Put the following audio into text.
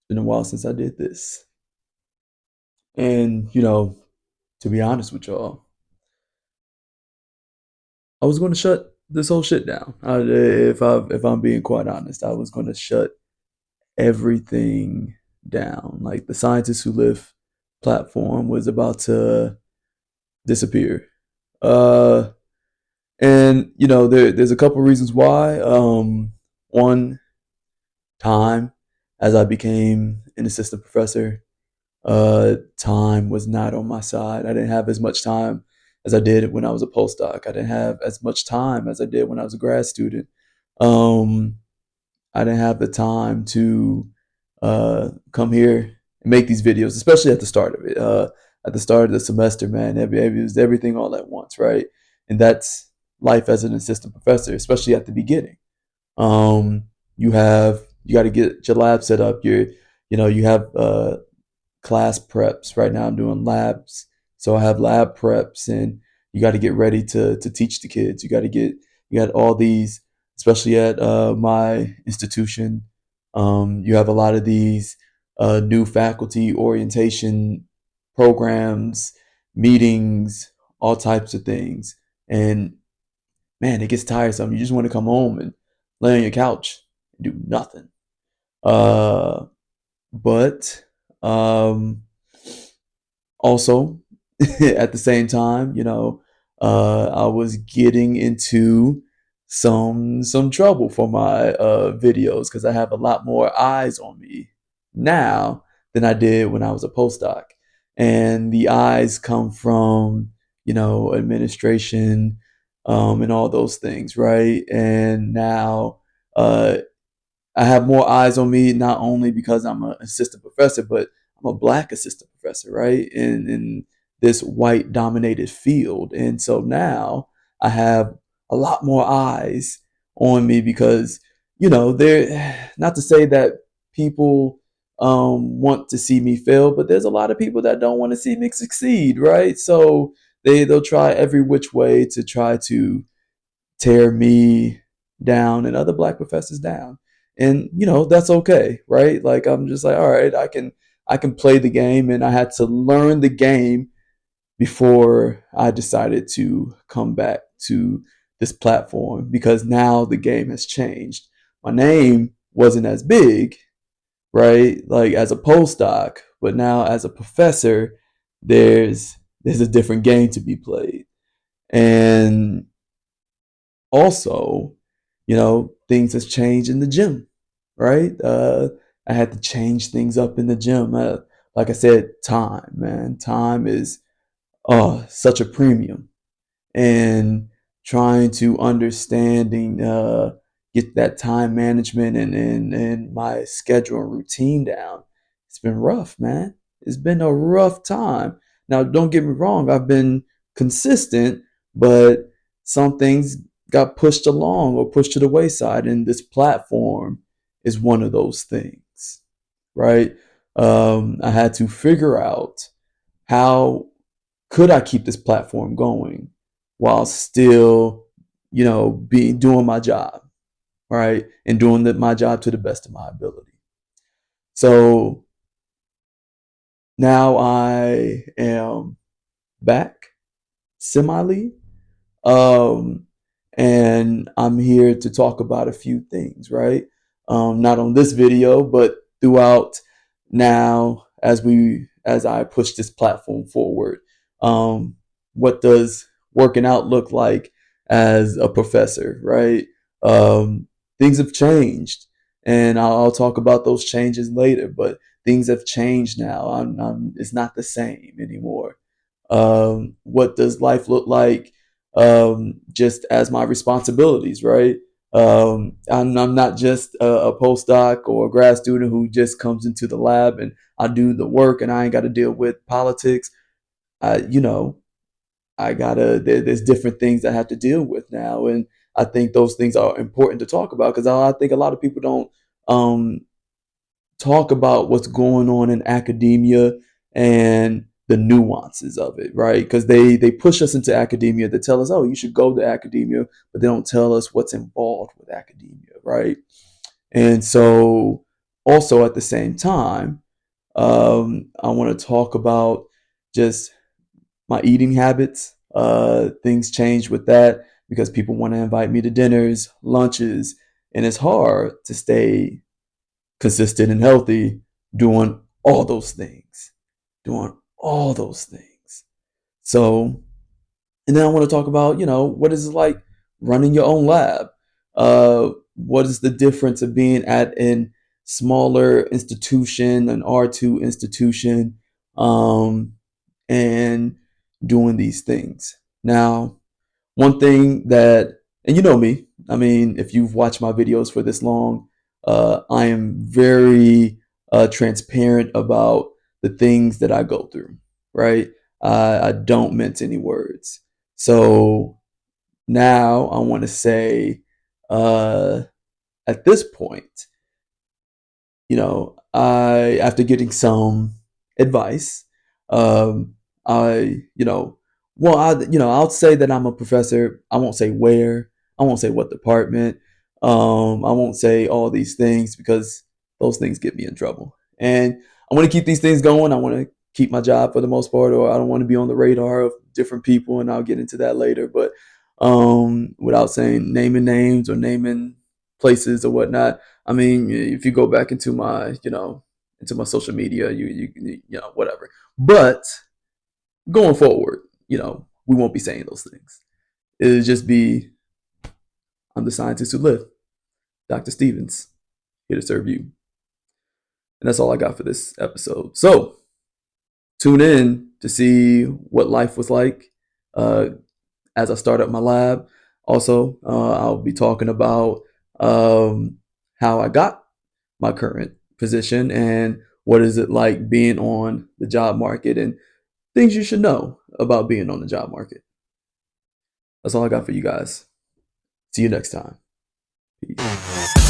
been a while since I did this. And, to be honest with y'all, I was going to shut this whole shit down. If I'm being quite honest, I was going to shut everything down. Like the Scientists Who Live platform was about to disappear. Uh, and there's a couple reasons why. One, time. As I became an assistant professor, time was not on my side. I didn't have as much time as I did when I was a postdoc. I didn't have as much time as I did when I was a grad student. Um, I didn't have the time to come here and make these videos, especially at the start of it. At the start of the semester, man, it was everything all at once, right? And that's life as an assistant professor, especially at the beginning. Um, you got to get your lab set up. You have class preps. Right now I'm doing labs. So I have lab preps and you got to get ready to teach the kids. You got all these, especially at my institution. You have a lot of these new faculty orientation programs, meetings, all types of things. And man, it gets tiresome. You just want to come home and lay on your couch and do nothing. Uh, but um, also at the same time, I was getting into some trouble for my videos because I have a lot more eyes on me now than I did when I was a postdoc, and the eyes come from administration and all those things, right? And now uh, I have more eyes on me, not only because I'm an assistant professor, but I'm a black assistant professor, right? In this white dominated field. And so now I have a lot more eyes on me because, they're not to say that people want to see me fail, but there's a lot of people that don't want to see me succeed, right? So they'll try every which way to try to tear me down and other black professors down. And that's okay, right? Like I'm just like, all right, I can play the game, and I had to learn the game before I decided to come back to this platform because now the game has changed. My name wasn't as big, right? Like as a postdoc, but now as a professor, there's a different game to be played. And also, things has changed in the gym, right? I had to change things up in the gym. Like I said, time, man, time is such a premium, and trying to understanding get that time management and my schedule and routine down. It's been rough, man. It's been a rough time. Now, don't get me wrong. I've been consistent, but some things got pushed along or pushed to the wayside, and this platform is one of those things, right? I had to figure out how could I keep this platform going while still, be doing my job, right, and doing my job to the best of my ability. So now I am back semi, um, and I'm here to talk about a few things, right? Not on this video, but throughout now as I push this platform forward. Um, what does working out look like as a professor, right? Things have changed, and I'll talk about those changes later. But things have changed now. It's not the same anymore. What does life look like just as my responsibilities, right? I'm not just a postdoc or a grad student who just comes into the lab and I do the work and I ain't got to deal with politics. I, you know, there's different things I have to deal with now. And I think those things are important to talk about because I think a lot of people don't um, talk about what's going on in academia and the nuances of it, right? Because they push us into academia. They tell us, oh, you should go to academia, but they don't tell us what's involved with academia, right? And so also at the same time, I want to talk about just my eating habits. Things change with that because people want to invite me to dinners, lunches, and it's hard to stay consistent and healthy doing all those things. Doing all those things. So, and then I want to talk about, what is it like running your own lab? What is the difference of being at an smaller institution, an R2 institution, um, and doing these things? Now, one thing that, and you know me, I mean, if you've watched my videos for this long, I am very transparent about the things that I go through, right? I don't mince any words. So now I want to say, uh, at this point, after getting some advice, um, I, I'll say that I'm a professor. I won't say where. I won't say what department. I won't say all these things because those things get me in trouble. And I want to keep these things going. I want to keep my job for the most part, or I don't want to be on the radar of different people. And I'll get into that later. But without saying naming names or naming places or whatnot, I mean, if you go back into my social media, whatever. But going forward, we won't be saying those things. It'll just be, I'm the scientist who lived, Dr. Stevens, here to serve you. And that's all I got for this episode. So tune in to see what life was like uh, as I start up my lab. Also, I'll be talking about how I got my current position and what is it like being on the job market and things you should know about being on the job market. That's all I got for you guys. See you next time. Peace.